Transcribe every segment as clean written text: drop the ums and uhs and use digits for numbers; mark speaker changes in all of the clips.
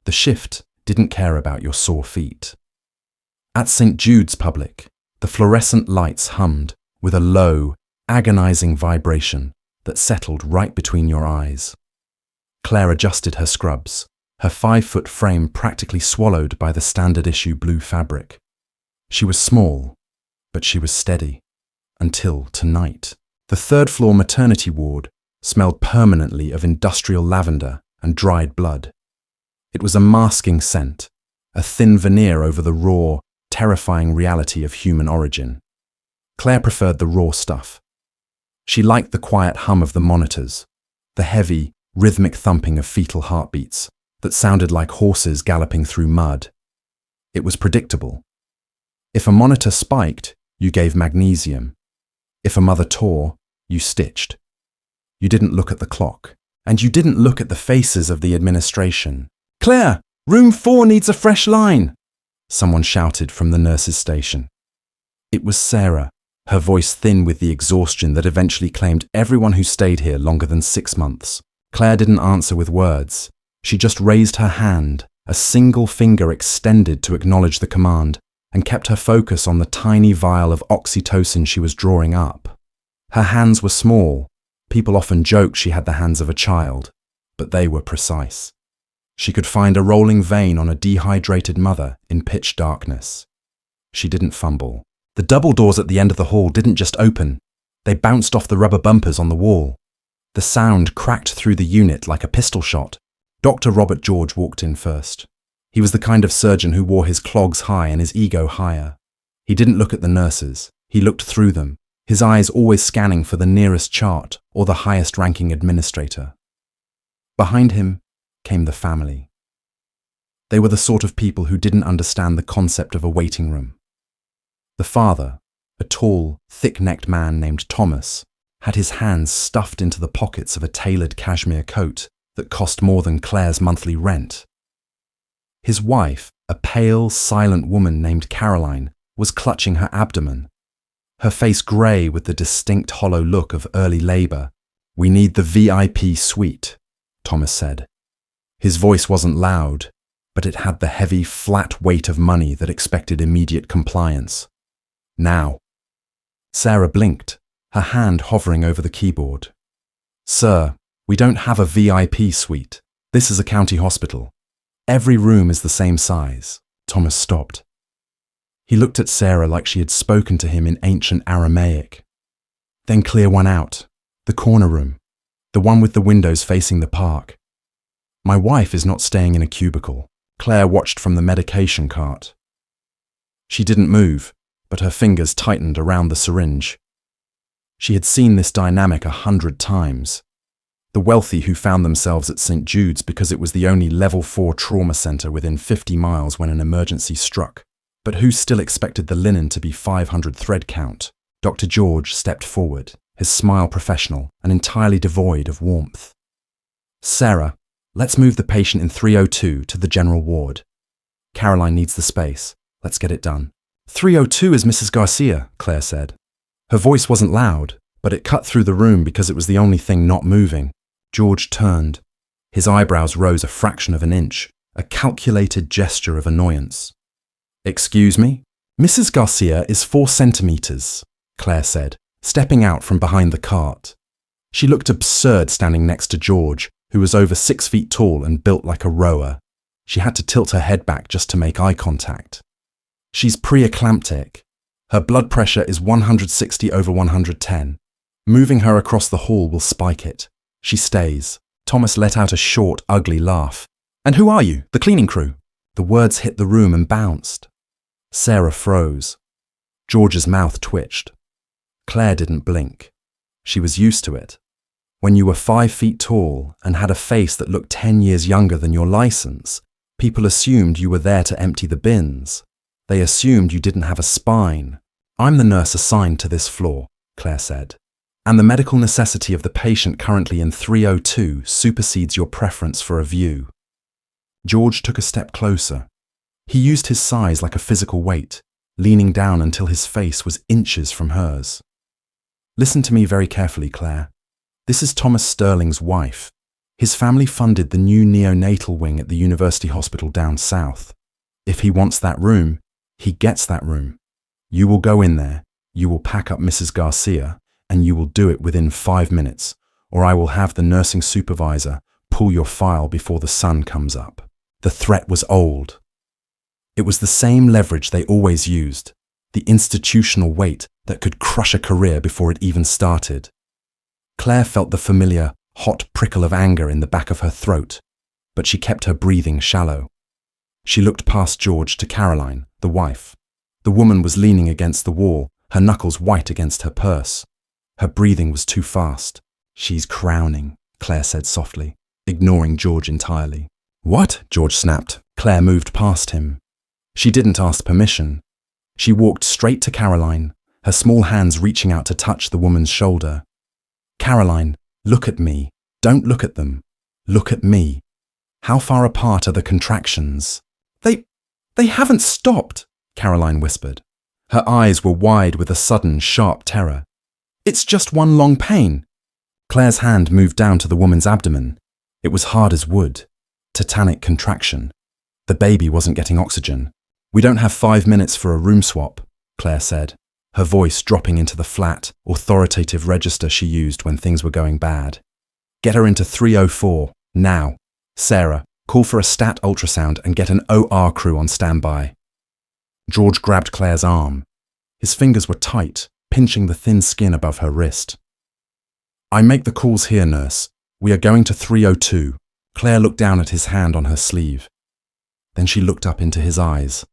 Speaker 1: The shift didn't care about your sore feet. At St. Jude's Public, the fluorescent lights hummed with a low, agonizing vibration that settled right between your eyes. Claire adjusted her scrubs, her 5-foot frame practically swallowed by the standard-issue blue fabric. She was small, but she was steady. Until tonight. The third-floor maternity ward smelled permanently of industrial lavender and dried blood. It was a masking scent, a thin veneer over the raw, terrifying reality of human origin. Claire preferred the raw stuff. She liked the quiet hum of the monitors, the heavy, rhythmic thumping of fetal heartbeats that sounded like horses galloping through mud. It was predictable. If a monitor spiked, you gave magnesium. If a mother tore, you stitched. You didn't look at the clock, and you didn't look at the faces of the administration. "Claire, room 4 needs a fresh line," someone shouted from the nurses' station. It was Sarah, her voice thin with the exhaustion that eventually claimed everyone who stayed here longer than 6 months. Claire didn't answer with words. She just raised her hand, a single finger extended to acknowledge the command, and kept her focus on the tiny vial of oxytocin she was drawing up. Her hands were small. People often joked she had the hands of a child, but they were precise. She could find a rolling vein on a dehydrated mother in pitch darkness. She didn't fumble. The double doors at the end of the hall didn't just open. They bounced off the rubber bumpers on the wall. The sound cracked through the unit like a pistol shot. Dr. Robert George walked in first. He was the kind of surgeon who wore his clogs high and his ego higher. He didn't look at the nurses. He looked through them, his eyes always scanning for the nearest chart or the highest-ranking administrator. Behind him came the family. They were the sort of people who didn't understand the concept of a waiting room. The father, a tall, thick-necked man named Thomas, had his hands stuffed into the pockets of a tailored cashmere coat that cost more than Claire's monthly rent. His wife, a pale, silent woman named Caroline, was clutching her abdomen, her face grey with the distinct hollow look of early labour. "We need the VIP suite," Thomas said. His voice wasn't loud, but it had the heavy, flat weight of money that expected immediate compliance. "Now." Sarah blinked, her hand hovering over the keyboard. "Sir, we don't have a VIP suite. This is a county hospital. Every room is the same size." Thomas stopped. He looked at Sarah like she had spoken to him in ancient Aramaic. "Then clear one out. The corner room. The one with the windows facing the park." "My wife is not staying in a cubicle." Claire watched from the medication cart. She didn't move, but her fingers tightened around the syringe. She had seen this dynamic 100 times. The wealthy who found themselves at St. Jude's because it was the only level 4 trauma centre within 50 miles when an emergency struck, but who still expected the linen to be 500 thread count. Dr. George stepped forward, his smile professional and entirely devoid of warmth. "Sarah, let's move the patient in 302 to the general ward. Caroline needs the space. Let's get it done." 302 is Mrs. Garcia," Claire said. Her voice wasn't loud, but it cut through the room because it was the only thing not moving. George turned. His eyebrows rose a fraction of an inch, a calculated gesture of annoyance. "Excuse me? Mrs. Garcia is 4 centimeters, Claire said, stepping out from behind the cart. She looked absurd standing next to George, who was over 6 feet tall and built like a rower. She had to tilt her head back just to make eye contact. "She's preeclamptic. Her blood pressure is 160 over 110. Moving her across the hall will spike it. She stays." Thomas let out a short, ugly laugh. "And who are you? The cleaning crew?" The words hit the room and bounced. Sarah froze. George's mouth twitched. Claire didn't blink. She was used to it. When you were 5 feet tall and had a face that looked 10 years younger than your license, people assumed you were there to empty the bins. They assumed you didn't have a spine. "I'm the nurse assigned to this floor," Claire said. "And the medical necessity of the patient currently in 302 supersedes your preference for a view." George took a step closer. He used his size like a physical weight, leaning down until his face was inches from hers. "Listen to me very carefully, Claire. This is Thomas Sterling's wife. His family funded the new neonatal wing at the university hospital down south. If he wants that room, he gets that room. You will go in there, you will pack up Mrs. Garcia, and you will do it within 5 minutes, or I will have the nursing supervisor pull your file before the sun comes up. The threat was old. It was the same leverage they always used, the institutional weight that could crush a career before it even started. Claire felt the familiar, hot prickle of anger in the back of her throat, but she kept her breathing shallow. She looked past George to Caroline, the wife. The woman was leaning against the wall, her knuckles white against her purse. Her breathing was too fast. "She's crowning," Claire said softly, ignoring George entirely. "What?" George snapped. Claire moved past him. She didn't ask permission. She walked straight to Caroline, her small hands reaching out to touch the woman's shoulder. "Caroline, look at me. Don't look at them. Look at me. How far apart are the contractions?" They haven't stopped," Caroline whispered. Her eyes were wide with a sudden, sharp terror. "It's just one long pain." Claire's hand moved down to the woman's abdomen. It was hard as wood. Tetanic contraction. The baby wasn't getting oxygen. "We don't have 5 minutes for a room swap," Claire said, her voice dropping into the flat, authoritative register she used when things were going bad. "Get her into 304, now. Sarah, call for a stat ultrasound and get an OR crew on standby." George grabbed Claire's arm. His fingers were tight, pinching the thin skin above her wrist. "I make the calls here, nurse. We are going to 302. Claire looked down at his hand on her sleeve. Then she looked up into his eyes.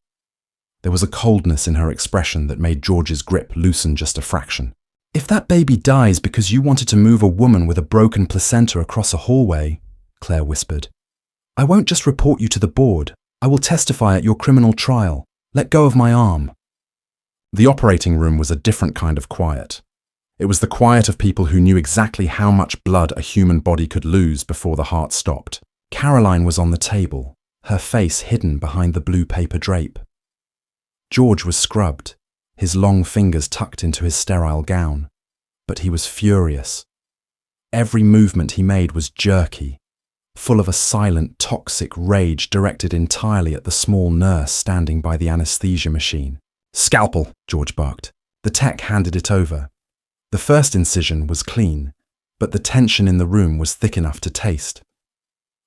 Speaker 1: There was a coldness in her expression that made George's grip loosen just a fraction. "If that baby dies because you wanted to move a woman with a broken placenta across a hallway," Claire whispered, "I won't just report you to the board. I will testify at your criminal trial. Let go of my arm." The operating room was a different kind of quiet. It was the quiet of people who knew exactly how much blood a human body could lose before the heart stopped. Caroline was on the table, her face hidden behind the blue paper drape. George was scrubbed, his long fingers tucked into his sterile gown, but he was furious. Every movement he made was jerky, full of a silent, toxic rage directed entirely at the small nurse standing by the anesthesia machine. "Scalpel," George barked. The tech handed it over. The first incision was clean, but the tension in the room was thick enough to taste.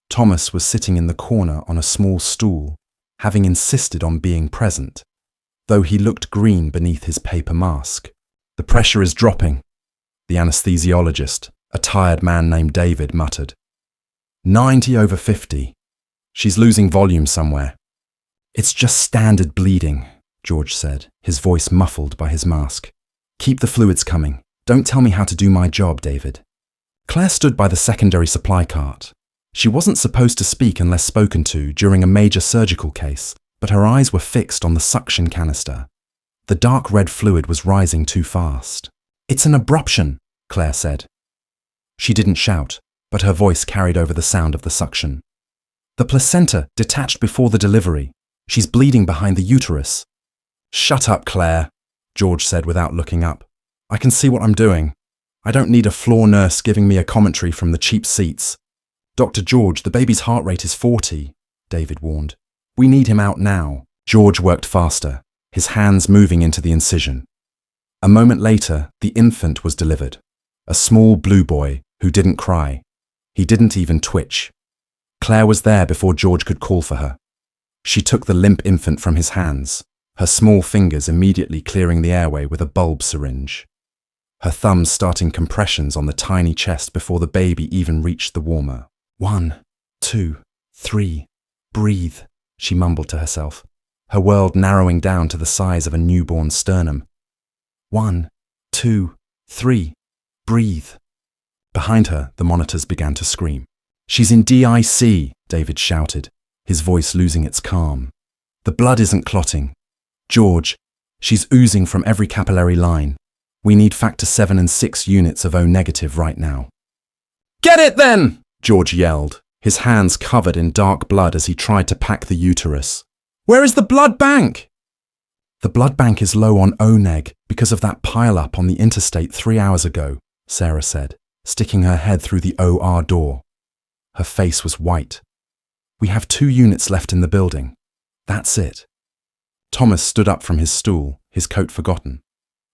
Speaker 1: Thomas was sitting in the corner on a small stool, having insisted on being present, though he looked green beneath his paper mask. "The pressure is dropping," the anesthesiologist, a tired man named David, muttered. 90/50. She's losing volume somewhere." "It's just standard bleeding," George said, his voice muffled by his mask. "Keep the fluids coming. Don't tell me how to do my job, David." Claire stood by the secondary supply cart. She wasn't supposed to speak unless spoken to during a major surgical case, but her eyes were fixed on the suction canister. The dark red fluid was rising too fast. "It's an abruption," Claire said. She didn't shout, but her voice carried over the sound of the suction. "The placenta detached before the delivery. She's bleeding behind the uterus." "Shut up, Claire," George said without looking up. "I can see what I'm doing. I don't need a floor nurse giving me a commentary from the cheap seats." "Dr. George, the baby's heart rate is 40, David warned. "We need him out now." George worked faster, his hands moving into the incision. A moment later, the infant was delivered. A small blue boy who didn't cry. He didn't even twitch. Claire was there before George could call for her. She took the limp infant from his hands, her small fingers immediately clearing the airway with a bulb syringe. Her thumbs starting compressions on the tiny chest before the baby even reached the warmer. 1, 2, 3, breathe, she mumbled to herself, her world narrowing down to the size of a newborn sternum. 1, 2, 3, breathe. Behind her, the monitors began to scream. "She's in DIC, David shouted, his voice losing its calm. "The blood isn't clotting. George, she's oozing from every capillary line. We need factor 7 and 6 units of O negative right now." "Get it then!" George yelled, his hands covered in dark blood as he tried to pack the uterus. "Where is the blood bank?" "The blood bank is low on O-neg because of that pile-up on the interstate 3 hours ago," Sarah said, sticking her head through the OR door. Her face was white. "We have 2 units left in the building. That's it." Thomas stood up from his stool, his coat forgotten.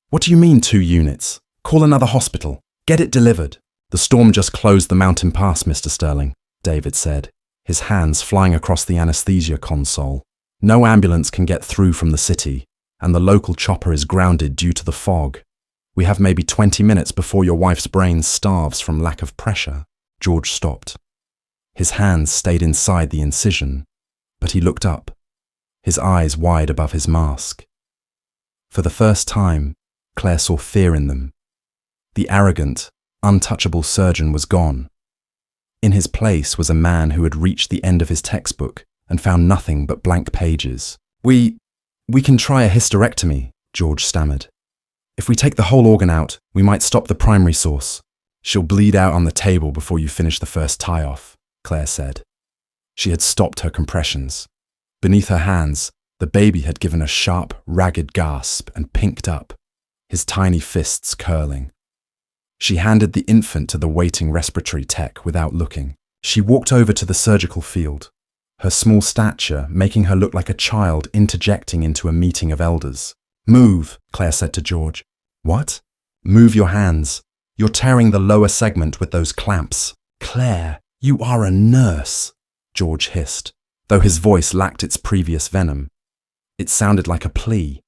Speaker 1: "What do you mean 2 units? Call another hospital. Get it delivered." "The storm just closed the mountain pass, Mr. Sterling," David said, his hands flying across the anesthesia console. "No ambulance can get through from the city, and the local chopper is grounded due to the fog. We have maybe 20 minutes before your wife's brain starves from lack of pressure." George stopped. His hands stayed inside the incision, but he looked up, his eyes wide above his mask. For the first time, Claire saw fear in them. The arrogant, untouchable surgeon was gone. In his place was a man who had reached the end of his textbook and found nothing but blank pages. We can try a hysterectomy," George stammered. "If we take the whole organ out, we might stop the primary source." "She'll bleed out on the table before you finish the first tie-off," Claire said. She had stopped her compressions. Beneath her hands, the baby had given a sharp, ragged gasp and pinked up, his tiny fists curling. She handed the infant to the waiting respiratory tech without looking. She walked over to the surgical field, her small stature making her look like a child interjecting into a meeting of elders. "Move," Claire said to George. "What?" "Move your hands. You're tearing the lower segment with those clamps." "Claire, you are a nurse," George hissed, though his voice lacked its previous venom. It sounded like a plea.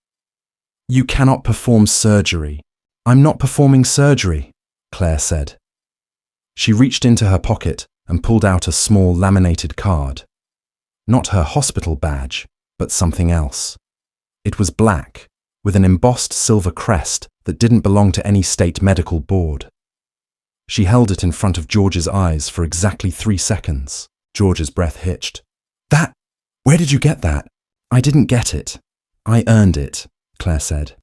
Speaker 1: "You cannot perform surgery." "I'm not performing surgery," Claire said. She reached into her pocket and pulled out a small laminated card. Not her hospital badge, but something else. It was black, with an embossed silver crest that didn't belong to any state medical board. She held it in front of George's eyes for exactly 3 seconds. George's breath hitched. Where did you get that?" "I didn't get it. I earned it," Claire said.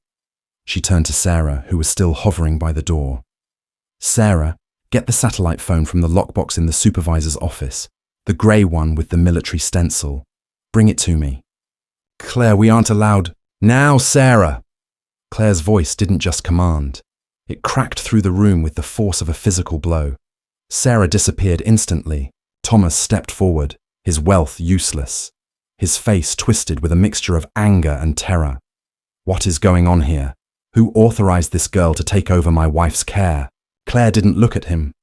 Speaker 1: She turned to Sarah, who was still hovering by the door. "Sarah, get the satellite phone from the lockbox in the supervisor's office, the grey one with the military stencil. Bring it to me." "Claire, we aren't allowed." "Now, Sarah!" Claire's voice didn't just command. It cracked through the room with the force of a physical blow. Sarah disappeared instantly. Thomas stepped forward, his wealth useless, his face twisted with a mixture of anger and terror. "What is going on here? Who authorized this girl to take over my wife's care?" Claire didn't look at him.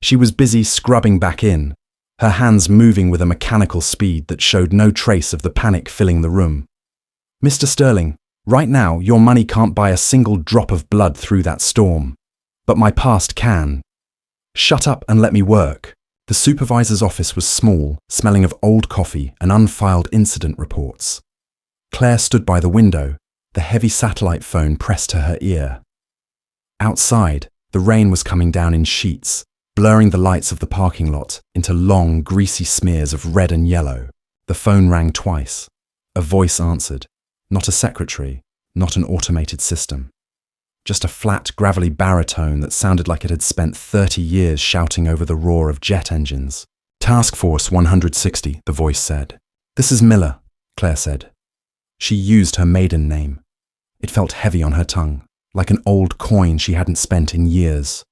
Speaker 1: She was busy scrubbing back in, her hands moving with a mechanical speed that showed no trace of the panic filling the room. "Mr. Sterling, right now your money can't buy a single drop of blood through that storm. But my past can. Shut up and let me work." The supervisor's office was small, smelling of old coffee and unfiled incident reports. Claire stood by the window, the heavy satellite phone pressed to her ear. Outside, the rain was coming down in sheets, blurring the lights of the parking lot into long, greasy smears of red and yellow. The phone rang twice. A voice answered. Not a secretary, not an automated system. Just a flat, gravelly baritone that sounded like it had spent 30 years shouting over the roar of jet engines. "Task Force 160, the voice said. "This is Miller," Claire said. She used her maiden name. It felt heavy on her tongue, like an old coin she hadn't spent in years.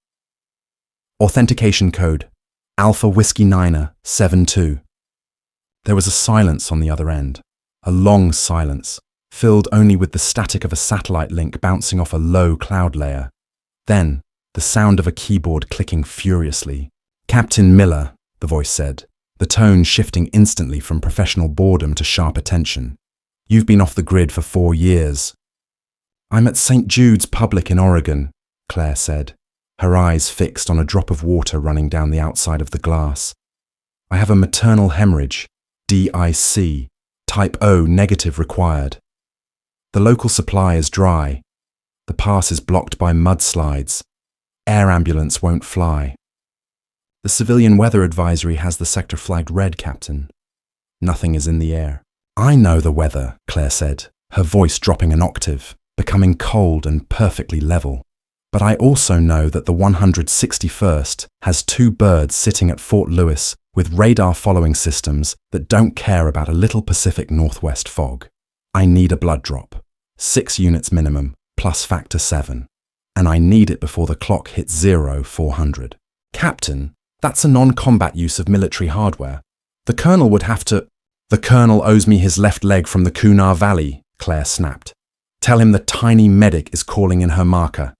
Speaker 1: "Authentication code, Alpha Whiskey Niner 72. There was a silence on the other end, a long silence, filled only with the static of a satellite link bouncing off a low cloud layer. Then, the sound of a keyboard clicking furiously. "Captain Miller," the voice said, the tone shifting instantly from professional boredom to sharp attention. "You've been off the grid for 4 years." "I'm at St. Jude's Public in Oregon," Claire said, her eyes fixed on a drop of water running down the outside of the glass. "I have a maternal hemorrhage, DIC, type O negative required. The local supply is dry. The pass is blocked by mudslides. Air ambulance won't fly. The civilian weather advisory has the sector flagged red, Captain. Nothing is in the air." "I know the weather," Claire said, her voice dropping an octave, becoming cold and perfectly level. "But I also know that the 161st has 2 birds sitting at Fort Lewis with radar-following systems that don't care about a little Pacific Northwest fog. I need a blood drop, 6 units minimum, plus factor 7. And I need it before the clock hits 0400. "Captain," That's a non-combat use of military hardware. The Colonel would have to— The Colonel owes me his left leg from the Kunar Valley, Claire snapped. Tell him the tiny medic is calling in her marker.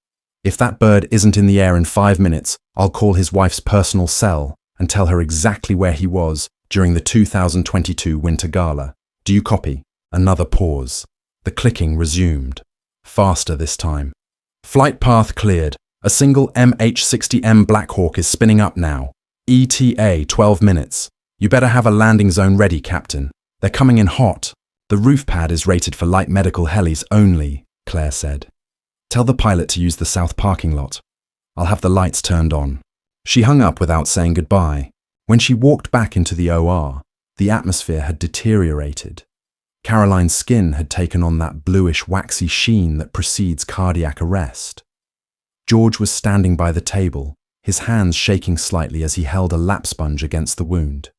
Speaker 1: If that bird isn't in the air in 5 minutes, I'll call his wife's personal cell and tell her exactly where he was during the 2022 Winter Gala. Do you copy? Another pause. The clicking resumed. Faster this time. Flight path cleared. A single MH-60M Black Hawk is spinning up now. ETA 12 minutes. You better have a landing zone ready, Captain. They're coming in hot. The roof pad is rated for light medical helis only, Claire said. Tell the pilot to use the south parking lot. I'll have the lights turned on. She hung up without saying goodbye. When she walked back into the OR, the atmosphere had deteriorated. Caroline's skin had taken on that bluish, waxy sheen that precedes cardiac arrest. George was standing by the table, his hands shaking slightly as he held a lap sponge against the wound.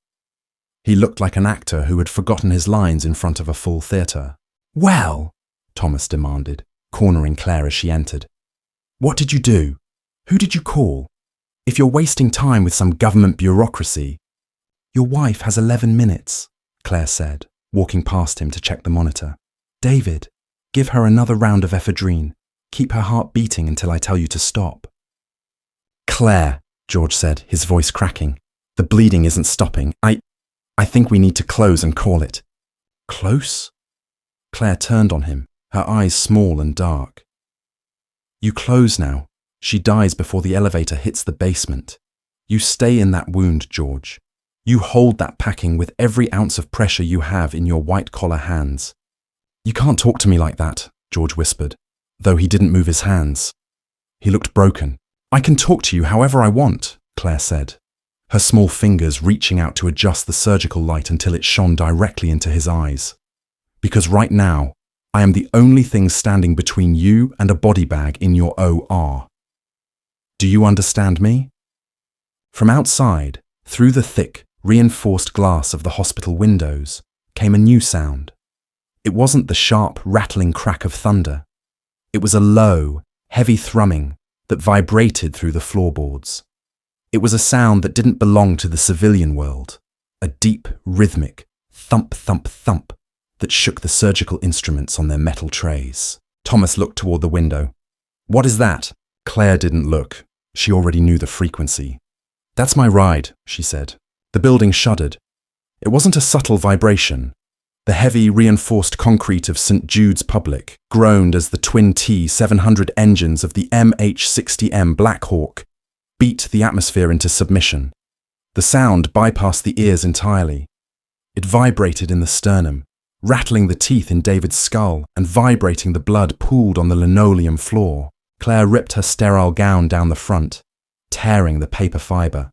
Speaker 1: He looked like an actor who had forgotten his lines in front of a full theatre. "Well," Thomas demanded, cornering Claire as she entered. "What did you do? Who did you call? If you're wasting time with some government bureaucracy—" "Your wife has 11 minutes, Claire said, walking past him to check the monitor. "David, give her another round of ephedrine. Keep her heart beating until I tell you to stop." "Claire," George said, his voice cracking, "the bleeding isn't stopping. I think we need to close and call it." "Close?" Claire turned on him, her eyes small and dark. "You close now. She dies before the elevator hits the basement. You stay in that wound, George. You hold that packing with every ounce of pressure you have in your white-collar hands." "You can't talk to me like that," George whispered, though he didn't move his hands. He looked broken. "I can talk to you however I want," Claire said, her small fingers reaching out to adjust the surgical light until it shone directly into his eyes. "Because right now, I am the only thing standing between you and a body bag in your OR. Do you understand me?" From outside, through the thick, reinforced glass of the hospital windows, came a new sound. It wasn't the sharp, rattling crack of thunder. It was a low, heavy thrumming that vibrated through the floorboards. It was a sound that didn't belong to the civilian world, a deep, rhythmic thump, thump, thump that shook the surgical instruments on their metal trays. Thomas looked toward the window. "What is that?" Claire didn't look. She already knew the frequency. "That's my ride," she said. The building shuddered. It wasn't a subtle vibration. The heavy, reinforced concrete of St. Jude's Public groaned as the twin T-700 engines of the MH-60M Black Hawk beat the atmosphere into submission. The sound bypassed the ears entirely. It vibrated in the sternum, rattling the teeth in David's skull and vibrating the blood pooled on the linoleum floor. Claire ripped her sterile gown down the front, tearing the paper fibre.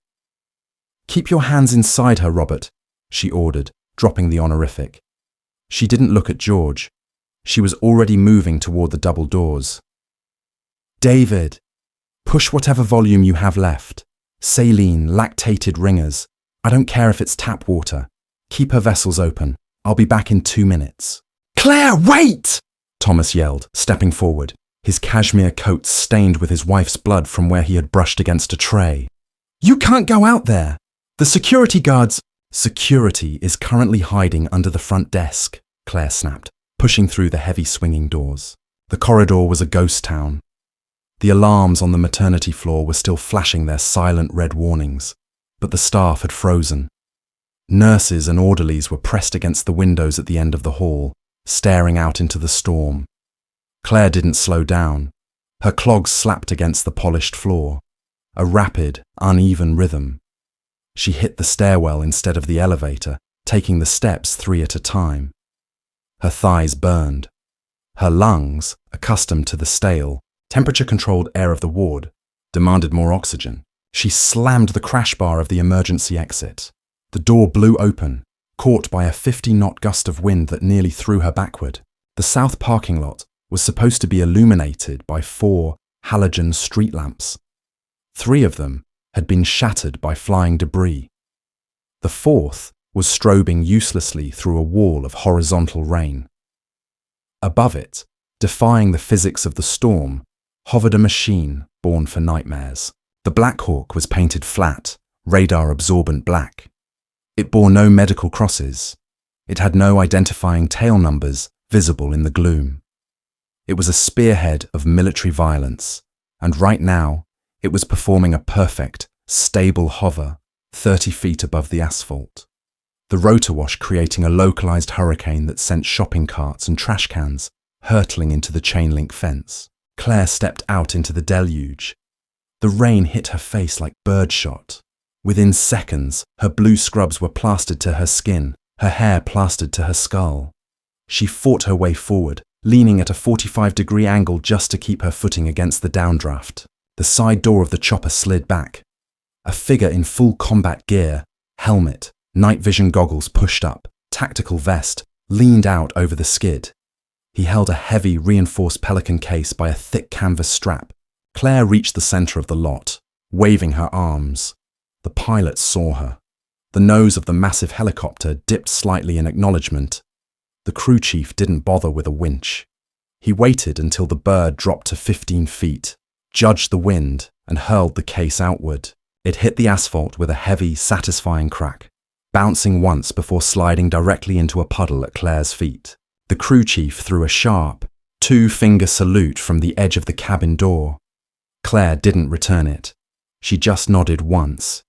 Speaker 1: "Keep your hands inside her, Robert," she ordered, dropping the honorific. She didn't look at George. She was already moving toward the double doors. "David, push whatever volume you have left. Saline, lactated ringers. I don't care if it's tap water. Keep her vessels open. I'll be back in 2 minutes." "Claire, wait!" Thomas yelled, stepping forward, his cashmere coat stained with his wife's blood from where he had brushed against a tray. "You can't go out there. The security guards—" "Security is currently hiding under the front desk," Claire snapped, pushing through the heavy swinging doors. The corridor was a ghost town. The alarms on the maternity floor were still flashing their silent red warnings, but the staff had frozen. Nurses and orderlies were pressed against the windows at the end of the hall, staring out into the storm. Claire didn't slow down. Her clogs slapped against the polished floor, a rapid, uneven rhythm. She hit the stairwell instead of the elevator, taking the steps 3 at a time. Her thighs burned. Her lungs, accustomed to the stale, temperature-controlled air of the ward, demanded more oxygen. She slammed the crash bar of the emergency exit. The door blew open, caught by a 50-knot gust of wind that nearly threw her backward. The south parking lot was supposed to be illuminated by 4 halogen street lamps. 3 of them had been shattered by flying debris. The 4th was strobing uselessly through a wall of horizontal rain. Above it, defying the physics of the storm, hovered a machine born for nightmares. The Black Hawk was painted flat, radar-absorbent black. It bore no medical crosses. It had no identifying tail numbers visible in the gloom. It was a spearhead of military violence, and right now, it was performing a perfect, stable hover 30 feet above the asphalt. The rotor wash creating a localized hurricane that sent shopping carts and trash cans hurtling into the chain-link fence. Claire stepped out into the deluge. The rain hit her face like birdshot. Within seconds, her blue scrubs were plastered to her skin, her hair plastered to her skull. She fought her way forward, leaning at a 45-degree angle just to keep her footing against the downdraft. The side door of the chopper slid back. A figure in full combat gear, helmet, night vision goggles pushed up, tactical vest, leaned out over the skid. He held a heavy, reinforced Pelican case by a thick canvas strap. Claire reached the center of the lot, waving her arms. The pilot saw her. The nose of the massive helicopter dipped slightly in acknowledgement. The crew chief didn't bother with a winch. He waited until the bird dropped to 15 feet, judged the wind, and hurled the case outward. It hit the asphalt with a heavy, satisfying crack, bouncing once before sliding directly into a puddle at Claire's feet. The crew chief threw a sharp, two-finger salute from the edge of the cabin door. Claire didn't return it. She just nodded once.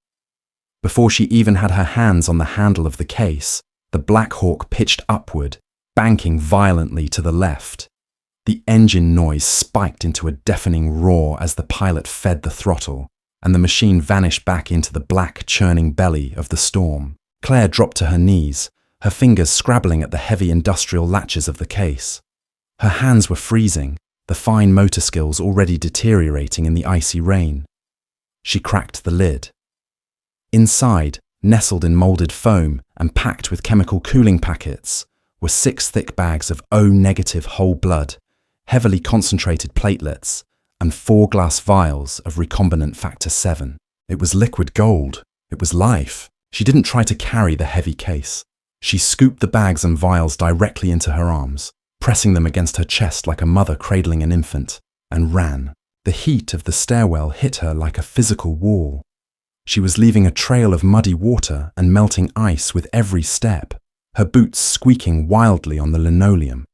Speaker 1: Before she even had her hands on the handle of the case, the Black Hawk pitched upward, banking violently to the left. The engine noise spiked into a deafening roar as the pilot fed the throttle, and the machine vanished back into the black, churning belly of the storm. Claire dropped to her knees, her fingers scrabbling at the heavy industrial latches of the case. Her hands were freezing, the fine motor skills already deteriorating in the icy rain. She cracked the lid. Inside, nestled in molded foam and packed with chemical cooling packets, were 6 thick bags of O-negative whole blood, heavily concentrated platelets, and 4 glass vials of recombinant factor 7. It was liquid gold. It was life. She didn't try to carry the heavy case. She scooped the bags and vials directly into her arms, pressing them against her chest like a mother cradling an infant, and ran. The heat of the stairwell hit her like a physical wall. She was leaving a trail of muddy water and melting ice with every step, her boots squeaking wildly on the linoleum.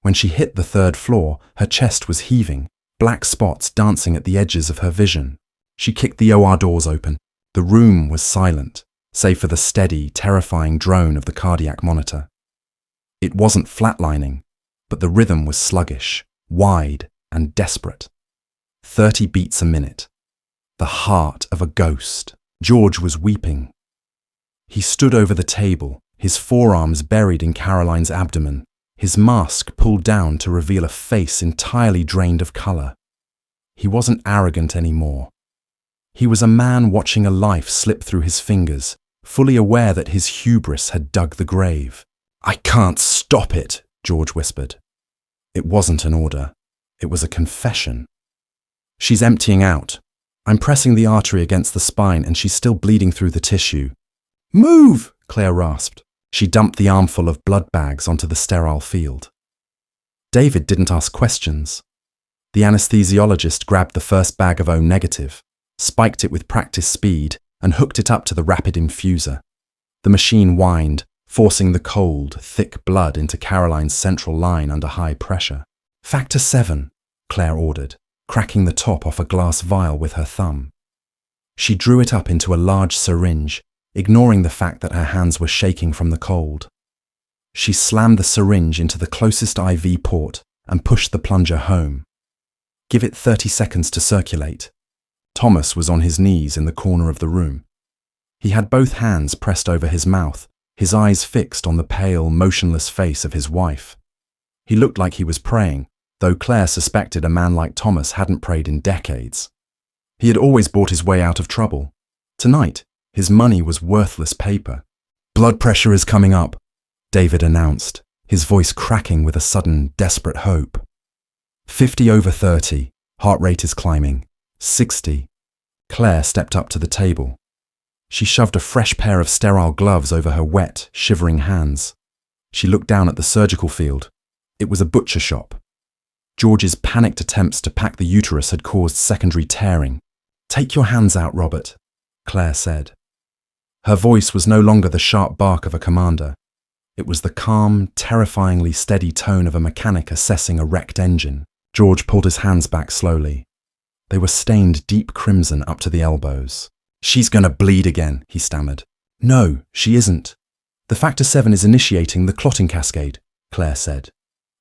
Speaker 1: When she hit the 3rd floor, her chest was heaving, black spots dancing at the edges of her vision. She kicked the OR doors open. The room was silent, save for the steady, terrifying drone of the cardiac monitor. It wasn't flatlining, but the rhythm was sluggish, wide, and desperate. 30 beats a minute. The heart of a ghost. George was weeping. He stood over the table, his forearms buried in Caroline's abdomen, his mask pulled down to reveal a face entirely drained of color. He wasn't arrogant anymore. He was a man watching a life slip through his fingers, fully aware that his hubris had dug the grave. "I can't stop it," George whispered. It wasn't an order. It was a confession. "She's emptying out. I'm pressing the artery against the spine and she's still bleeding through the tissue." "Move!" Claire rasped. She dumped the armful of blood bags onto the sterile field. David didn't ask questions. The anesthesiologist grabbed the first bag of O-negative, spiked it with practice speed, and hooked it up to the rapid infuser. The machine whined, forcing the cold, thick blood into Caroline's central line under high pressure. "Factor 7, Claire ordered, cracking the top off a glass vial with her thumb. She drew it up into a large syringe, ignoring the fact that her hands were shaking from the cold. She slammed the syringe into the closest IV port and pushed the plunger home. "Give it 30 seconds to circulate." Thomas was on his knees in the corner of the room. He had both hands pressed over his mouth, his eyes fixed on the pale, motionless face of his wife. He looked like he was praying, though Claire suspected a man like Thomas hadn't prayed in decades. He had always bought his way out of trouble. Tonight, his money was worthless paper. "Blood pressure is coming up," David announced, his voice cracking with a sudden, desperate hope. 50 over 30, heart rate is climbing. 60. Claire stepped up to the table. She shoved a fresh pair of sterile gloves over her wet, shivering hands. She looked down at the surgical field. It was a butcher shop. George's panicked attempts to pack the uterus had caused secondary tearing. "Take your hands out, Robert." Claire said. Her voice was no longer the sharp bark of a commander. It was the calm, terrifyingly steady tone of a mechanic assessing a wrecked engine. George pulled his hands back slowly. They were stained deep crimson up to the elbows. "She's gonna bleed again," he stammered. "No, she isn't. The factor 7 is initiating the clotting cascade," Claire said.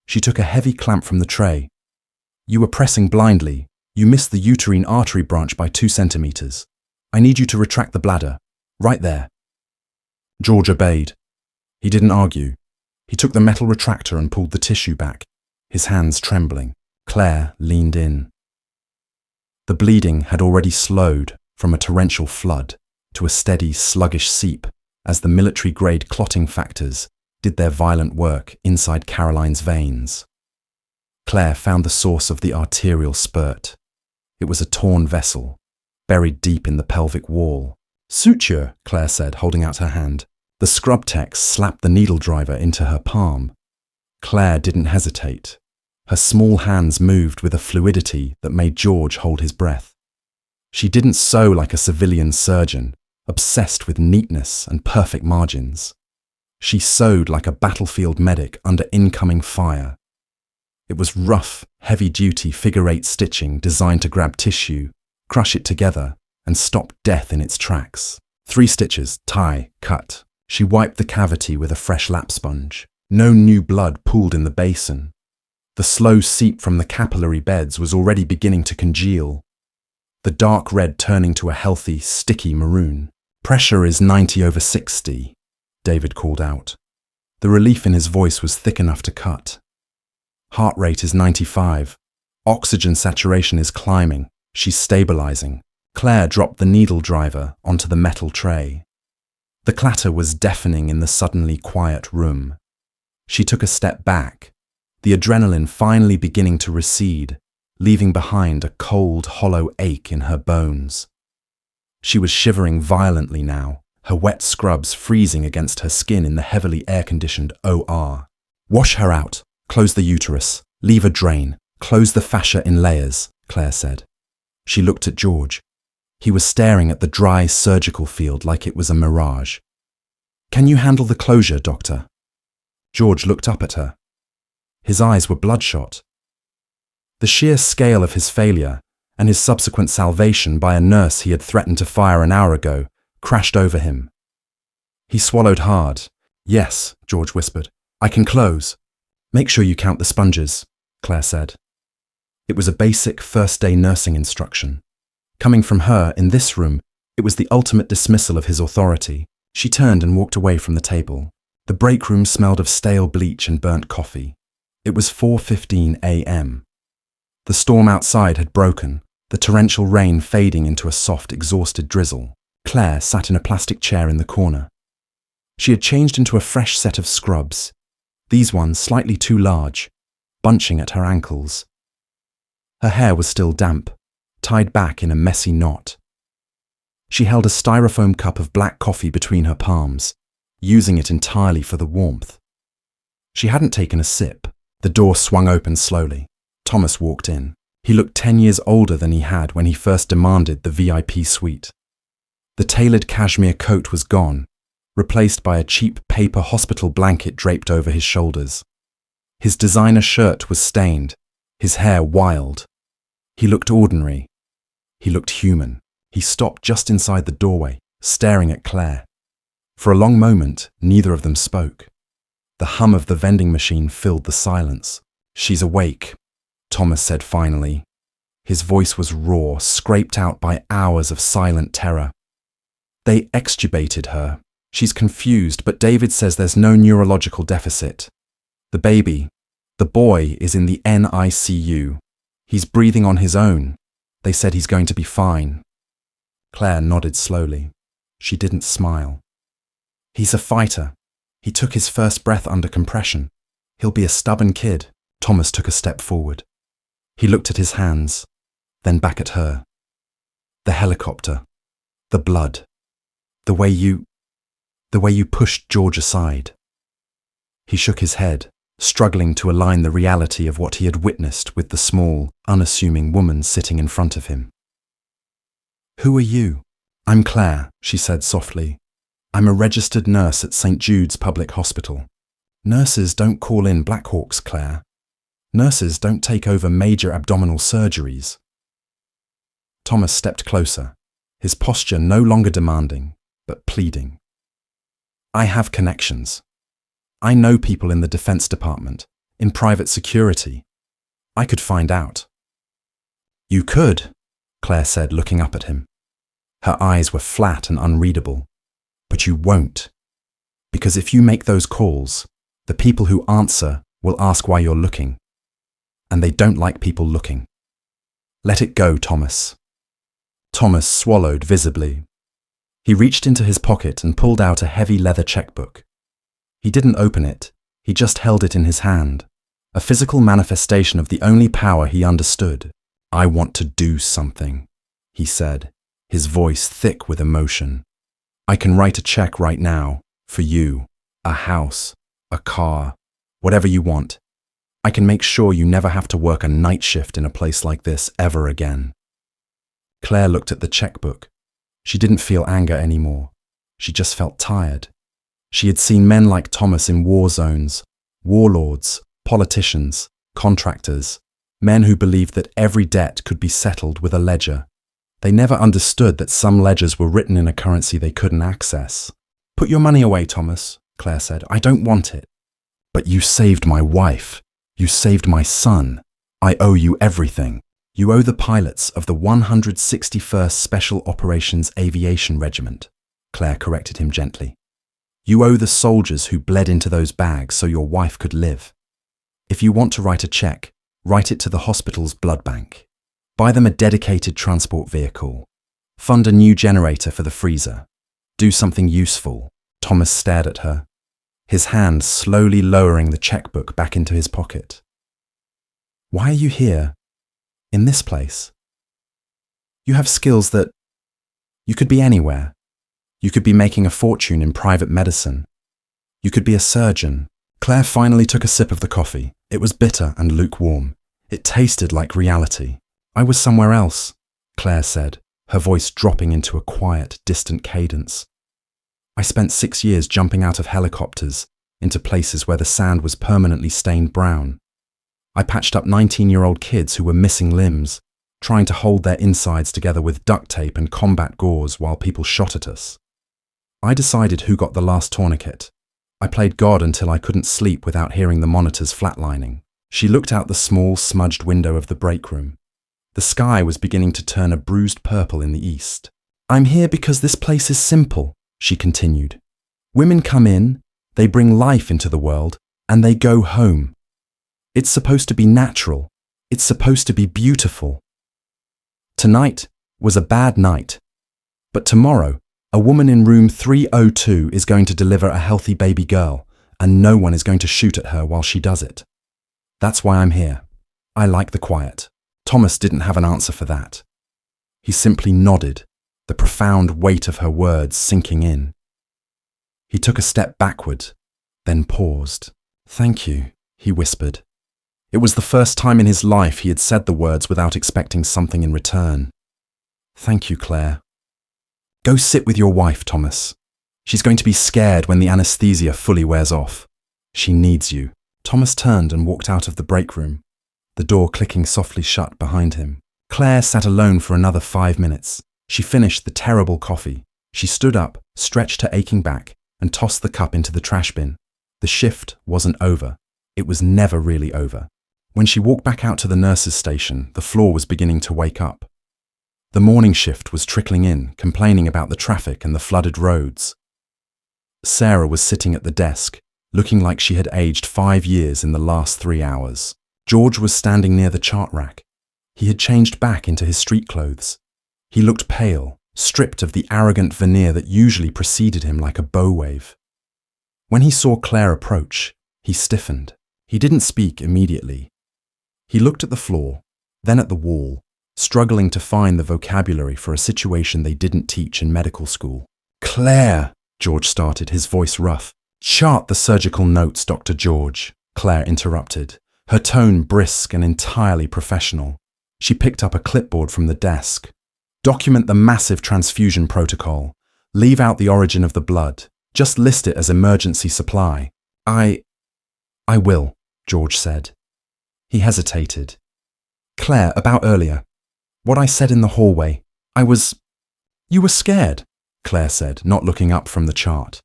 Speaker 1: She took a heavy clamp from the tray. "You were pressing blindly. You missed the uterine artery branch by 2 centimeters. I need you to retract the bladder. Right there." George obeyed. He didn't argue. He took the metal retractor and pulled the tissue back, his hands trembling. Claire leaned in. The bleeding had already slowed from a torrential flood to a steady, sluggish seep as the military-grade clotting factors did their violent work inside Caroline's veins. Claire found the source of the arterial spurt. It was a torn vessel, buried deep in the pelvic wall. "Suture," Claire said, holding out her hand. The scrub tech slapped the needle driver into her palm. Claire didn't hesitate. Her small hands moved with a fluidity that made George hold his breath. She didn't sew like a civilian surgeon, obsessed with neatness and perfect margins. She sewed like a battlefield medic under incoming fire. It was rough, heavy-duty figure-8 stitching designed to grab tissue, crush it together, and stop death in its tracks. 3 stitches, tie, cut. She wiped the cavity with a fresh lap sponge. No new blood pooled in the basin. The slow seep from the capillary beds was already beginning to congeal, the dark red turning to a healthy, sticky maroon. "Pressure is 90/60, David called out. The relief in his voice was thick enough to cut. "Heart rate is 95. Oxygen saturation is climbing. She's stabilizing." Claire dropped the needle driver onto the metal tray. The clatter was deafening in the suddenly quiet room. She took a step back, the adrenaline finally beginning to recede, leaving behind a cold, hollow ache in her bones. She was shivering violently now, her wet scrubs freezing against her skin in the heavily air-conditioned OR. "Wash her out, close the uterus, leave a drain, close the fascia in layers," Claire said. She looked at George. He was staring at the dry surgical field like it was a mirage. "Can you handle the closure, doctor?" George looked up at her. His eyes were bloodshot. The sheer scale of his failure and his subsequent salvation by a nurse he had threatened to fire an hour ago crashed over him. He swallowed hard. "Yes," George whispered. "I can close." "Make sure you count the sponges," Claire said. It was a basic first-day nursing instruction. Coming from her, in this room, it was the ultimate dismissal of his authority. She turned and walked away from the table. The break room smelled of stale bleach and burnt coffee. It was 4:15 a.m. The storm outside had broken, the torrential rain fading into a soft, exhausted drizzle. Claire sat in a plastic chair in the corner. She had changed into a fresh set of scrubs, these ones slightly too large, bunching at her ankles. Her hair was still damp, tied back in a messy knot. She held a styrofoam cup of black coffee between her palms, using it entirely for the warmth. She hadn't taken a sip. The door swung open slowly. Thomas walked in. He looked 10 years older than he had when he first demanded the VIP suite. The tailored cashmere coat was gone, replaced by a cheap paper hospital blanket draped over his shoulders. His designer shirt was stained, his hair wild. He looked ordinary. He looked human. He stopped just inside the doorway, staring at Claire. For a long moment, neither of them spoke. The hum of the vending machine filled the silence. "She's awake," Thomas said finally. His voice was raw, scraped out by hours of silent terror. "They extubated her. She's confused, but David says there's no neurological deficit. The baby, the boy, is in the NICU. He's breathing on his own. They said he's going to be fine." Claire nodded slowly. She didn't smile. "He's a fighter. He took his first breath under compression. He'll be a stubborn kid." Thomas took a step forward. He looked at his hands, then back at her. "The helicopter, the blood, the way you pushed George aside." He shook his head, struggling to align the reality of what he had witnessed with the small, unassuming woman sitting in front of him. "Who are you?" I'm Claire, she said softly. I'm a registered nurse at St. Jude's Public Hospital. Nurses don't call in Black Hawks, Claire. Nurses don't take over major abdominal surgeries. Thomas stepped closer, his posture no longer demanding, but pleading. I have connections. I know people in the Defense Department, in private security. I could find out. You could, Claire said, looking up at him. Her eyes were flat and unreadable. But you won't. Because if you make those calls, the people who answer will ask why you're looking. And they don't like people looking. Let it go, Thomas. Thomas swallowed visibly. He reached into his pocket and pulled out a heavy leather checkbook. He didn't open it, he just held it in his hand, a physical manifestation of the only power he understood. I want to do something, he said, his voice thick with emotion. I can write a check right now, for you, a house, a car, whatever you want. I can make sure you never have to work a night shift in a place like this ever again. Claire looked at the checkbook. She didn't feel anger anymore. She just felt tired. She had seen men like Thomas in war zones, warlords, politicians, contractors, men who believed that every debt could be settled with a ledger. They never understood that some ledgers were written in a currency they couldn't access. Put your money away, Thomas, Claire said. I don't want it. But you saved my wife. You saved my son. I owe you everything. You owe the pilots of the 161st Special Operations Aviation Regiment, Claire corrected him gently. You owe the soldiers who bled into those bags so your wife could live. If you want to write a check, write it to the hospital's blood bank. Buy them a dedicated transport vehicle. Fund a new generator for the freezer. Do something useful. Thomas stared at her, his hand slowly lowering the checkbook back into his pocket. Why are you here? In this place? You have skills that... You could be anywhere. You could be making a fortune in private medicine. You could be a surgeon. Claire finally took a sip of the coffee. It was bitter and lukewarm. It tasted like reality. I was somewhere else, Claire said, her voice dropping into a quiet, distant cadence. I spent 6 years jumping out of helicopters into places where the sand was permanently stained brown. I patched up 19-year-old kids who were missing limbs, trying to hold their insides together with duct tape and combat gauze while people shot at us. I decided who got the last tourniquet. I played God until I couldn't sleep without hearing the monitors flatlining. She looked out the small, smudged window of the break room. The sky was beginning to turn a bruised purple in the east. I'm here because this place is simple, she continued. Women come in, they bring life into the world, and they go home. It's supposed to be natural. It's supposed to be beautiful. Tonight was a bad night. But tomorrow, a woman in room 302 is going to deliver a healthy baby girl, and no one is going to shoot at her while she does it. That's why I'm here. I like the quiet. Thomas didn't have an answer for that. He simply nodded, the profound weight of her words sinking in. He took a step backward, then paused. Thank you, he whispered. It was the first time in his life he had said the words without expecting something in return. Thank you, Claire. Go sit with your wife, Thomas. She's going to be scared when the anesthesia fully wears off. She needs you. Thomas turned and walked out of the break room, the door clicking softly shut behind him. Claire sat alone for another 5 minutes. She finished the terrible coffee. She stood up, stretched her aching back, and tossed the cup into the trash bin. The shift wasn't over. It was never really over. When she walked back out to the nurses' station, the floor was beginning to wake up. The morning shift was trickling in, complaining about the traffic and the flooded roads. Sarah was sitting at the desk, looking like she had aged 5 years in the last 3 hours. George was standing near the chart rack. He had changed back into his street clothes. He looked pale, stripped of the arrogant veneer that usually preceded him like a bow wave. When he saw Claire approach, he stiffened. He didn't speak immediately. He looked at the floor, then at the wall, struggling to find the vocabulary for a situation they didn't teach in medical school. Claire, George started, his voice rough. Chart the surgical notes, Dr. George, Claire interrupted, her tone brisk and entirely professional. She picked up a clipboard from the desk. Document the massive transfusion protocol. Leave out the origin of the blood. Just list it as emergency supply. I will, George said. He hesitated. Claire, about earlier. What I said in the hallway. You were scared, Claire said, not looking up from the chart.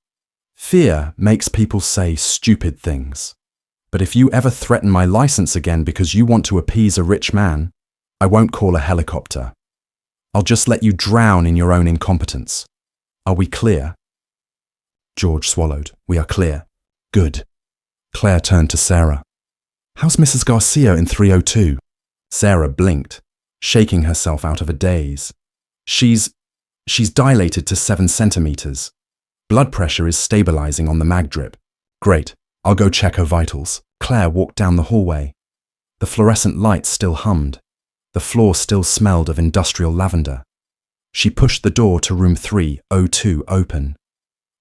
Speaker 1: Fear makes people say stupid things. But if you ever threaten my license again because you want to appease a rich man, I won't call a helicopter. I'll just let you drown in your own incompetence. Are we clear? George swallowed. We are clear. Good. Claire turned to Sarah. How's Mrs. Garcia in 302? Sarah blinked, shaking herself out of a daze. She's dilated to 7 centimeters. Blood pressure is stabilizing on the mag drip. Great. I'll go check her vitals. Claire walked down the hallway. The fluorescent lights still hummed. The floor still smelled of industrial lavender. She pushed the door to room 302 open.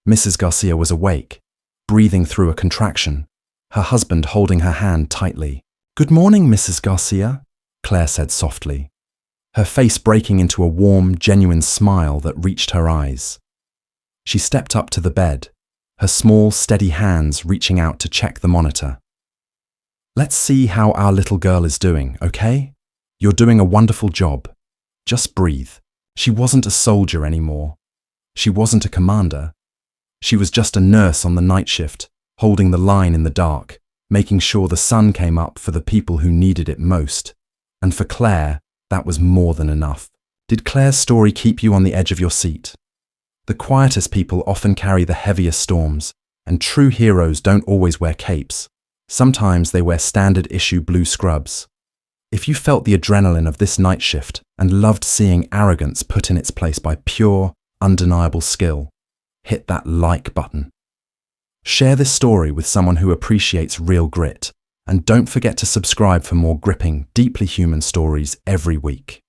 Speaker 1: Mrs. Garcia was awake, breathing through a contraction, her husband holding her hand tightly. Good morning, Mrs. Garcia, Claire said softly, her face breaking into a warm, genuine smile that reached her eyes. She stepped up to the bed, her small, steady hands reaching out to check the monitor. Let's see how our little girl is doing, okay? You're doing a wonderful job. Just breathe. She wasn't a soldier anymore. She wasn't a commander. She was just a nurse on the night shift, holding the line in the dark, making sure the sun came up for the people who needed it most. And for Claire, that was more than enough. Did Claire's story keep you on the edge of your seat? The quietest people often carry the heaviest storms, and true heroes don't always wear capes. Sometimes they wear standard issue blue scrubs. If you felt the adrenaline of this night shift and loved seeing arrogance put in its place by pure, undeniable skill, hit that like button. Share this story with someone who appreciates real grit, and don't forget to subscribe for more gripping, deeply human stories every week.